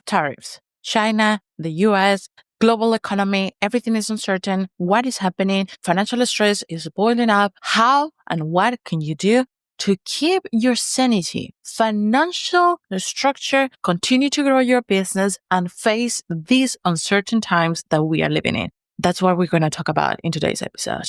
tariffs. China, the US, global economy, everything is uncertain. What is happening? Financial stress is boiling up. How and what can you do to keep your sanity, financial structure, continue to grow your business, and face these uncertain times that we are living in? That's what we're going to talk about in today's episode.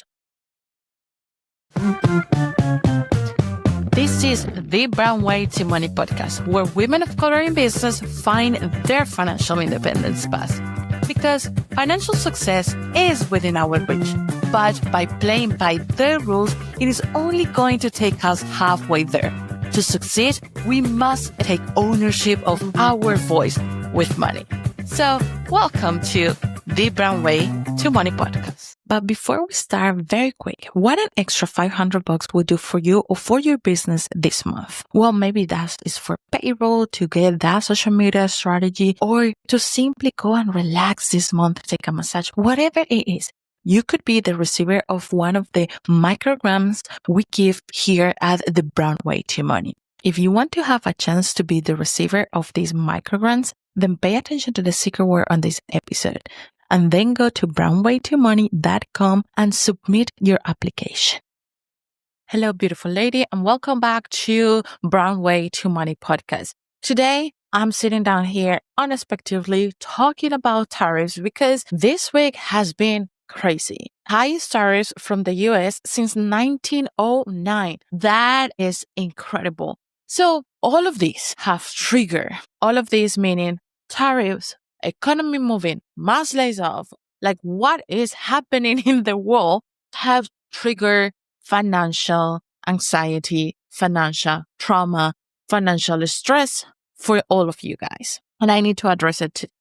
This is the Brown Way to Money podcast, where women of color in business find their financial independence path. Because financial success is within our reach, but by playing by their rules, it is only going to take us halfway there. To succeed, we must take ownership of our voice with money. So, welcome to the Brown Way to Money podcast. But before we start, very quick, what an extra $500 will do for you or for your business this month? Well, maybe that is for payroll, to get that social media strategy, or to simply go and relax this month, take a massage, whatever it is. You could be the receiver of one of the micrograms we give here at the Brown Way to Money. If you want to have a chance to be the receiver of these micrograms, then pay attention to the secret word on this episode, and then go to brownwaytomoney.com and submit your application. Hello, beautiful lady, and welcome back to Brown Way to Money podcast. Today, I'm sitting down here unexpectedly talking about tariffs because this week has been crazy. Highest tariffs from the US since 1909. That is incredible. So all of these have triggered, all of these meaning tariffs, economy moving, mass lays off, like what is happening in the world, have triggered financial anxiety, financial trauma, financial stress for all of you guys. And I need to address it today.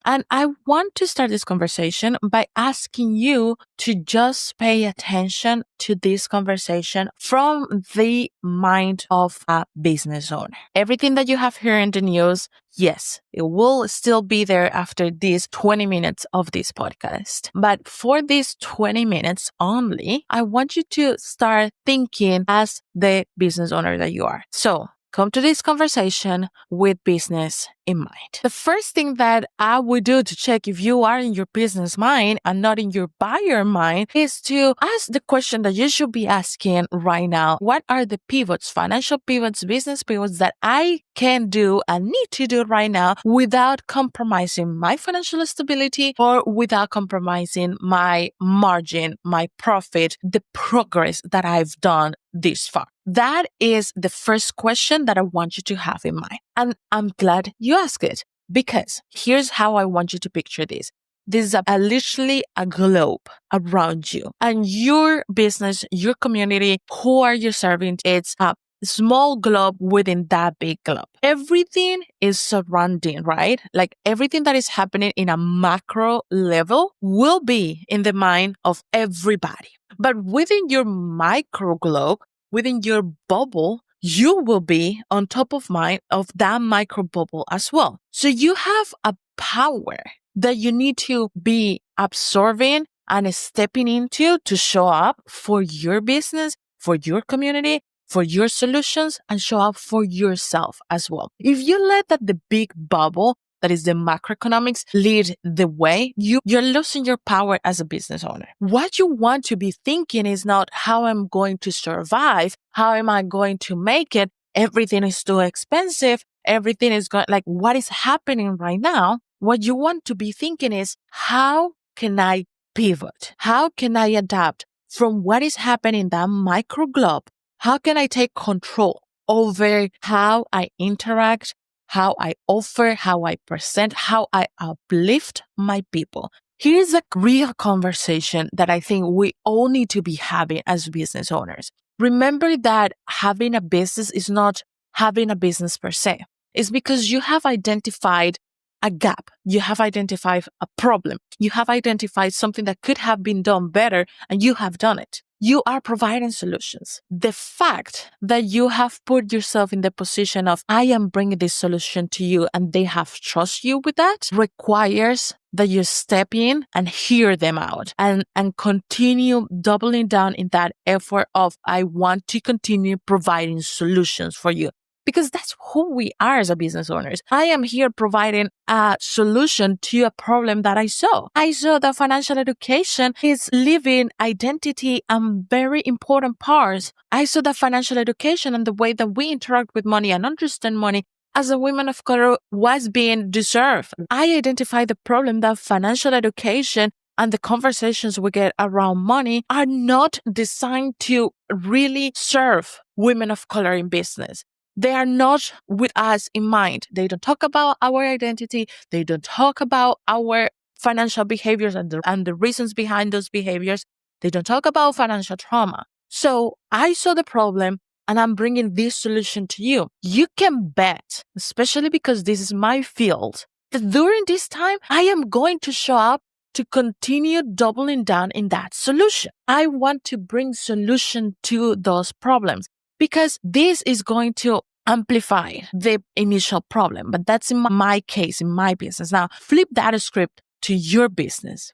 And I want to start this conversation by asking you to just pay attention to this conversation from the mind of a business owner. Everything that you have here in the news, yes, it will still be there after these 20 minutes of this podcast. But for these 20 minutes only, I want you to start thinking as the business owner that you are. So, come to this conversation with business in mind. The first thing that I would do to check if you are in your business mind and not in your buyer mind is to ask the question that you should be asking right now. What are the pivots, financial pivots, business pivots that I can do and need to do right now without compromising my financial stability or without compromising my margin, my profit, the progress that I've done this far? That is the first question that I want you to have in mind. And I'm glad you asked it, because here's how I want you to picture this. This is literally a globe around you, and your business, your community, who are you serving? It's a small globe within that big globe. Everything is surrounding, right? Like everything that is happening in a macro level will be in the mind of everybody. But within your micro globe, within your bubble, you will be on top of mind of that micro bubble as well. So you have a power that you need to be absorbing and stepping into to show up for your business, for your community, for your solutions, and show up for yourself as well. If you let that the big bubble, that is the macroeconomics, lead the way, you're losing your power as a business owner. What you want to be thinking is not how I'm going to survive, how am I going to make it, everything is too expensive, everything is going, like what is happening right now. What you want to be thinking is, how can I pivot? How can I adapt from what is happening in that micro globe? How can I take control over how I interact, how I offer, how I present, how I uplift my people? Here's a real conversation that I think we all need to be having as business owners. Remember that having a business is not having a business per se. It's because you have identified a gap. You have identified a problem. You have identified something that could have been done better, and you have done it. You are providing solutions. The fact that you have put yourself in the position of, I am bringing this solution to you, and they have trust you with that, requires that you step in and hear them out and continue doubling down in that effort of, I want to continue providing solutions for you. because that's who we are as a business owners. I am here providing a solution to a problem that I saw. I saw that financial education is living identity and very important parts. I saw that financial education and the way that we interact with money and understand money as a woman of color was being deserved. I identified the problem that financial education and the conversations we get around money are not designed to really serve women of color in business. They are not with us in mind. They don't talk about our identity. They don't talk about our financial behaviors and the reasons behind those behaviors. They don't talk about financial trauma. So I saw the problem and I'm bringing this solution to you. You can bet, especially because this is my field, that during this time, I am going to show up to continue doubling down in that solution. I want to bring solution to those problems because this is going to amplify the initial problem. But that's in my case, in my business. Now, flip that script to your business.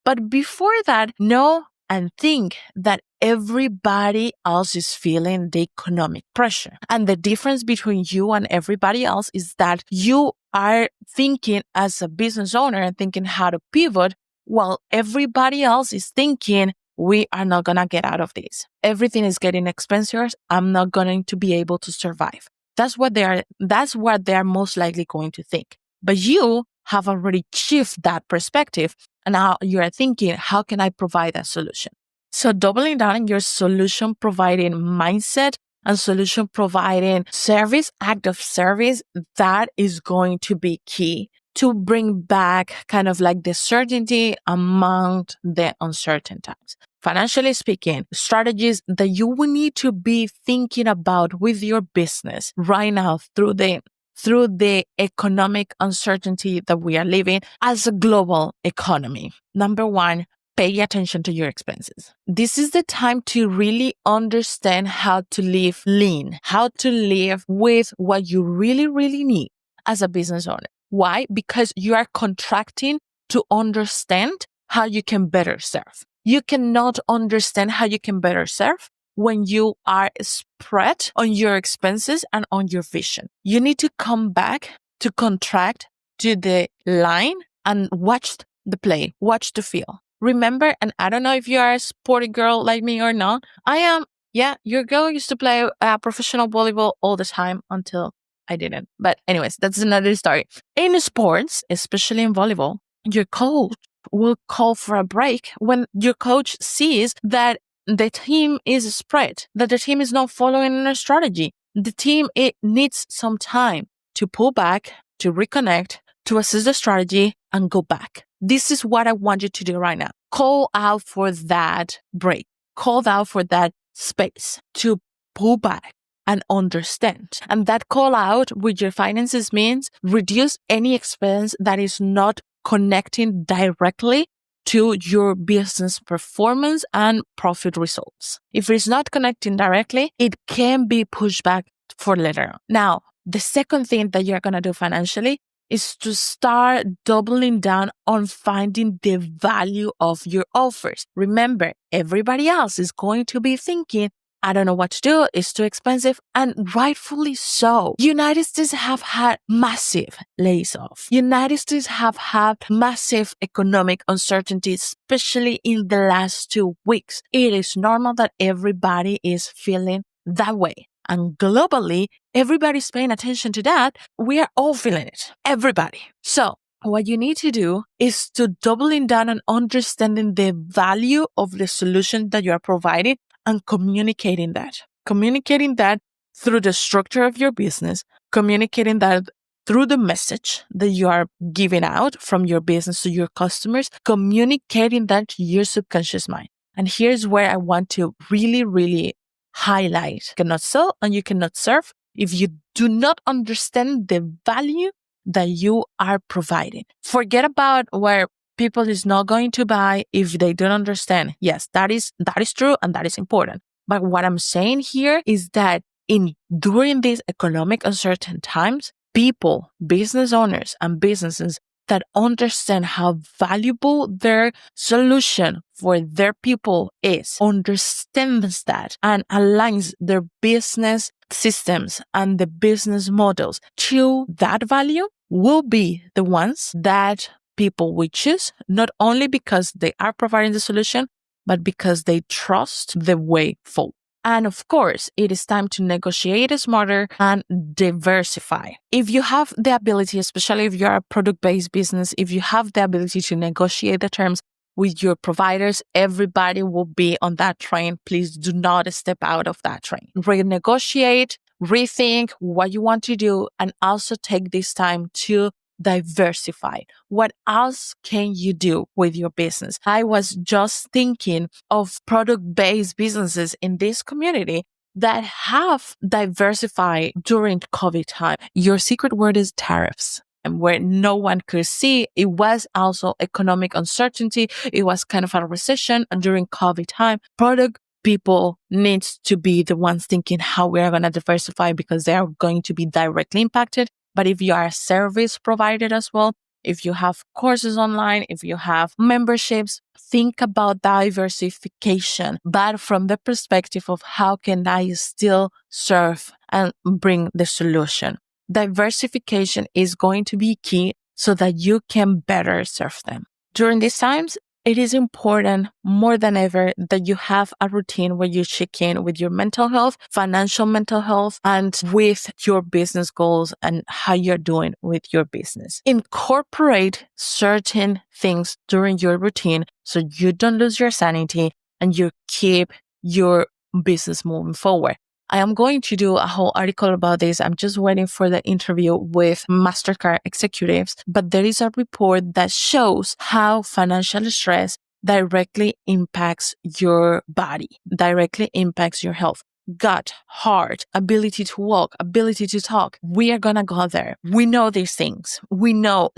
But before that, know and think that everybody else is feeling the economic pressure. And the difference between you and everybody else is that you are thinking as a business owner and thinking how to pivot, while everybody else is thinking, we are not going to get out of this. Everything is getting expensive. I'm not going to be able to survive. That's what they're most likely going to think. But you have already shifted that perspective. And now you are thinking, how can I provide a solution? So doubling down on your solution providing mindset and solution providing service, act of service, that is going to be key to bring back kind of like the certainty among the uncertain times. Financially speaking, strategies that you will need to be thinking about with your business right now through the economic uncertainty that we are living as a global economy. Number one, pay attention to your expenses. This is the time to really understand how to live lean, how to live with what you really, really need as a business owner. Why? Because you are contracting to understand how you can better serve. You cannot understand how you can better serve when you are spread on your expenses and on your vision. You need to come back to contract to the line and watch the play, watch the field. Remember, and I don't know if you are a sporty girl like me or not, I am. Yeah, your girl used to play professional volleyball all the time until I didn't. But anyways, that's another story. In sports, especially in volleyball, your coach will call for a break when your coach sees that the team is spread, that the team is not following a strategy. The team, it needs some time to pull back, to reconnect, to assess the strategy and go back. This is what I want you to do right now. Call out for that break. Call out for that space to pull back and understand. And that call out with your finances means reduce any expense that is not connecting directly to your business performance and profit results. If it's not connecting directly, it can be pushed back for later on. Now, the second thing that you're going to do financially is to start doubling down on finding the value of your offers. Remember, everybody else is going to be thinking, I don't know what to do. It's too expensive. And rightfully so. United States have had massive lays off. United States have had massive economic uncertainty, especially in the last 2 weeks. It is normal that everybody is feeling that way. And globally, everybody's paying attention to that. We are all feeling it. Everybody. So what you need to do is to doubling down on understanding the value of the solution that you are providing and communicating that. Communicating that through the structure of your business, communicating that through the message that you are giving out from your business to your customers, communicating that to your subconscious mind. And here's where I want to really, really highlight. You cannot sell and you cannot serve if you do not understand the value that you are providing. Forget about where people is not going to buy if they don't understand. Yes, that is true and that is important. But what I'm saying here is that during these economic uncertain times, people, business owners and businesses that understand how valuable their solution for their people is, understands that and aligns their business systems and the business models to that value will be the ones that people will choose, not only because they are providing the solution, but because they trust the way forward. And of course, it is time to negotiate smarter and diversify. If you have the ability, especially if you're a product-based business, if you have the ability to negotiate the terms with your providers, everybody will be on that train. Please do not step out of that train. Renegotiate, rethink what you want to do, and also take this time to diversify. What else can you do with your business? I was just thinking of product-based businesses in this community that have diversified during COVID time. Your secret word is tariffs. And where no one could see, it was also economic uncertainty. It was kind of a recession. And during COVID time, product people need to be the ones thinking how we're going to diversify because they are going to be directly impacted. But if you are a service provider as well, if you have courses online, if you have memberships, think about diversification, but from the perspective of how can I still serve and bring the solution. Diversification is going to be key so that you can better serve them. During these times, it is important more than ever that you have a routine where you check in with your mental health, financial mental health, and with your business goals and how you're doing with your business. Incorporate certain things during your routine so you don't lose your sanity and you keep your business moving forward. I am going to do a whole article about this. I'm just waiting for the interview with MasterCard executives, but there is a report that shows how financial stress directly impacts your body, directly impacts your health, gut, heart, ability to walk, ability to talk. We are going to go there. We know these things. We know,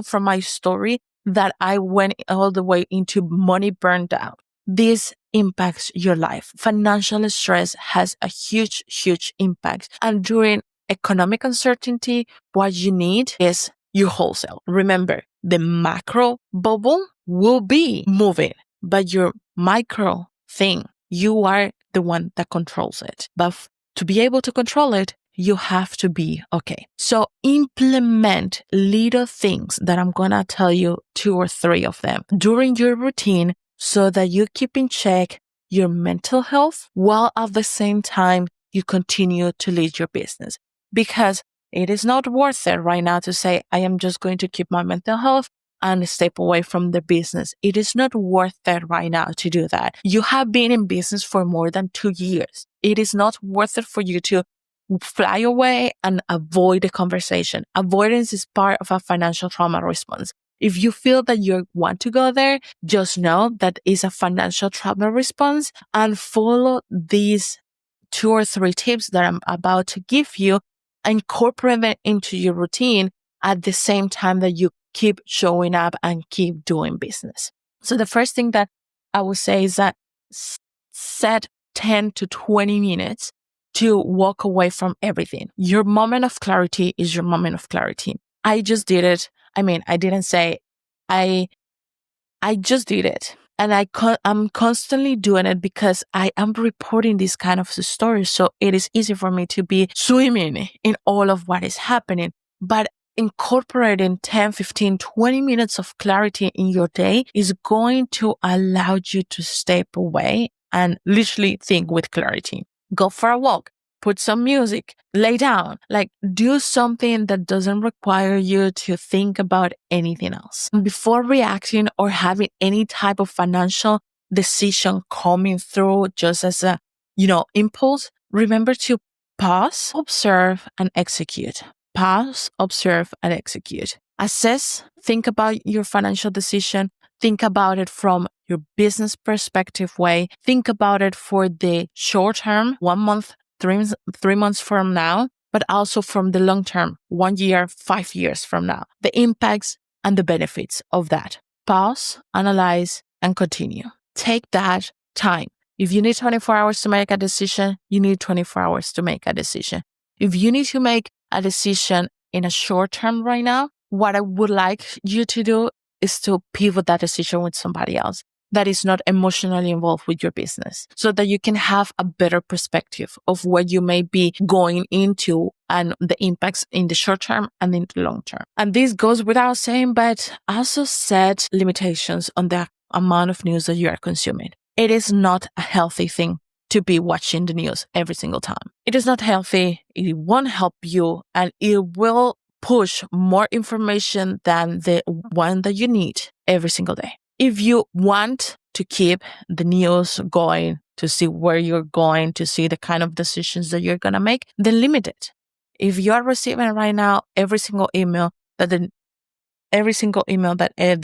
from my story that I went all the way into money burned out. This impacts your life. Financial stress has a huge, huge impact. And during economic uncertainty, what you need is your wholesale. Remember, the macro bubble will be moving, but your micro thing, you are the one that controls it. But to be able to control it, you have to be okay. So implement little things that I'm going to tell you 2 or 3 of them during your routine so that you keep in check your mental health while at the same time you continue to lead your business. Because it is not worth it right now to say, I am just going to keep my mental health and step away from the business. It is not worth it right now to do that. You have been in business for more than 2 years. It is not worth it for you to fly away and avoid the conversation. Avoidance is part of a financial trauma response. If you feel that you want to go there, just know that is a financial trauma response and follow these 2 or 3 tips that I'm about to give you. Incorporate them into your routine at the same time that you keep showing up and keep doing business. So the first thing that I would say is that set 10 to 20 minutes to walk away from everything. Your moment of clarity is your moment of clarity. I just did it. I didn't say I just did it. And I'm constantly doing it because I am reporting these kind of stories. So it is easy for me to be swimming in all of what is happening. But incorporating 10, 15, 20 minutes of clarity in your day is going to allow you to step away and literally think with clarity. Go for a walk. Put some music, lay down, do something that doesn't require you to think about anything else. Before reacting or having any type of financial decision coming through just as a, impulse, remember to pause, observe, and execute. Pause, observe, and execute. Assess, think about your financial decision. Think about it from your business perspective way. Think about it for the short term, 1 month, 3 months from now, but also from the long term, 1 year, 5 years from now, the impacts and the benefits of that. Pause, analyze, and continue. Take that time. If you need 24 hours to make a decision, you need 24 hours to make a decision. If you need to make a decision in a short term right now, what I would like you to do is to pivot that decision with somebody else. that is not emotionally involved with your business, so that you can have a better perspective of what you may be going into and the impacts in the short term and in the long term. And this goes without saying, but also set limitations on the amount of news that you are consuming. It is not a healthy thing to be watching the news every single time. It is not healthy. It won't help you, and it will push more information than the one that you need every single day. If you want to keep the news going, to see where you're going, to see the kind of decisions that you're going to make, then limit it. If you are receiving right now every single email that the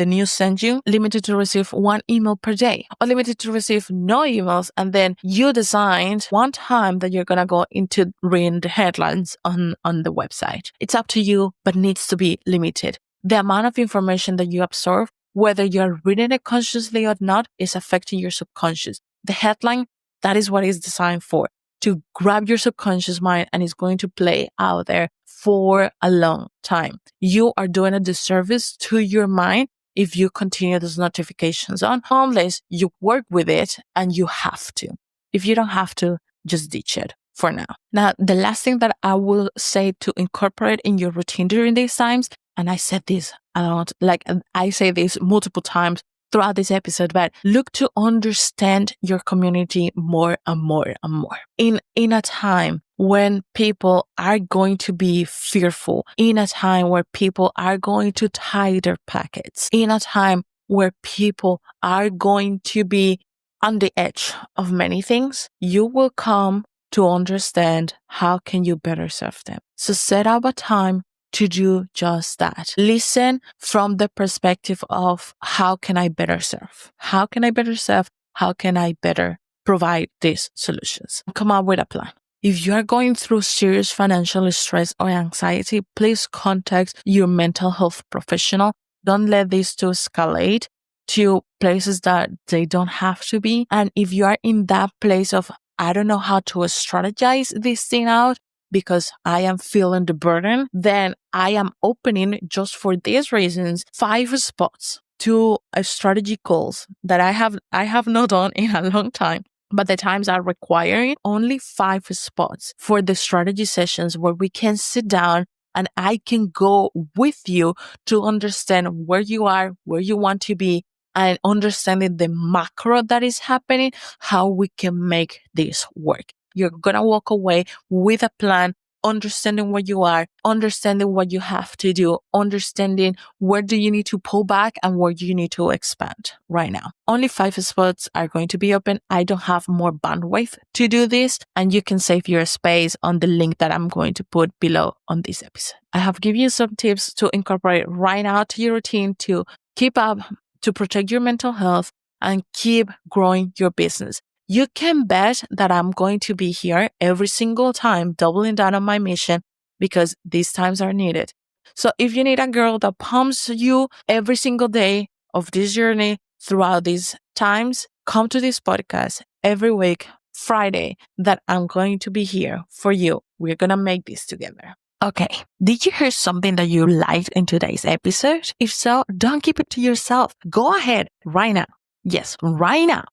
news sends you, limited to receive one email per day, or limited to receive no emails, and then you decide one time that you're going to go into reading the headlines on the website. It's up to you, but needs to be limited. The amount of information that you absorb, whether you're reading it consciously or not, is affecting your subconscious. The headline, that is what it's designed for, to grab your subconscious mind, and it's going to play out there for a long time. You are doing a disservice to your mind if you continue those notifications on, unless you work with it and you have to. If you don't have to, just ditch it for now. Now, the last thing that I will say to incorporate in your routine during these times, and I said this a lot, like I say this multiple times throughout this episode, but look to understand your community more and more and more. In a time when people are going to be fearful, in a time where people are going to tie their pockets, in a time where people are going to be on the edge of many things, you will come to understand how can you better serve them. So set up a time to do just that. Listen from the perspective of how can I better serve? How can I better serve? How can I better provide these solutions? Come up with a plan. If you are going through serious financial stress or anxiety, please contact your mental health professional. Don't let these to escalate to places that they don't have to be. And if you are in that place of, I don't know how to strategize this thing out, because I am feeling the burden, then I am opening, just for these reasons, 5 spots to a strategy calls that I have not done in a long time. But the times are requiring only 5 spots for the strategy sessions where we can sit down and I can go with you to understand where you are, where you want to be, and understanding the macro that is happening, how we can make this work. You're going to walk away with a plan, understanding where you are, understanding what you have to do, understanding where do you need to pull back and where you need to expand right now. Only 5 spots are going to be open. I don't have more bandwidth to do this, and you can save your space on the link that I'm going to put below on this episode. I have given you some tips to incorporate right now to your routine to keep up, to protect your mental health, and keep growing your business. You can bet that I'm going to be here every single time, doubling down on my mission, because these times are needed. So if you need a girl that pumps you every single day of this journey throughout these times, come to this podcast every week, Friday, that I'm going to be here for you. We're going to make this together. Okay, did you hear something that you liked in today's episode? If so, don't keep it to yourself. Go ahead right now. Yes, right now,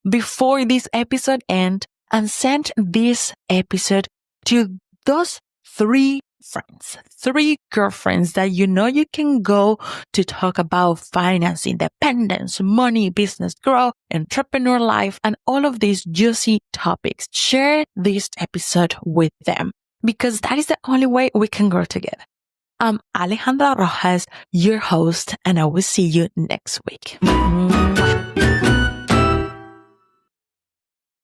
before this episode ends, and send this episode to those 3 friends, 3 girlfriends that you know you can go to talk about finance, independence, money, business growth, entrepreneur life, and all of these juicy topics. Share this episode with them, because that is the only way we can grow together. I'm Alejandra Rojas, your host, and I will see you next week.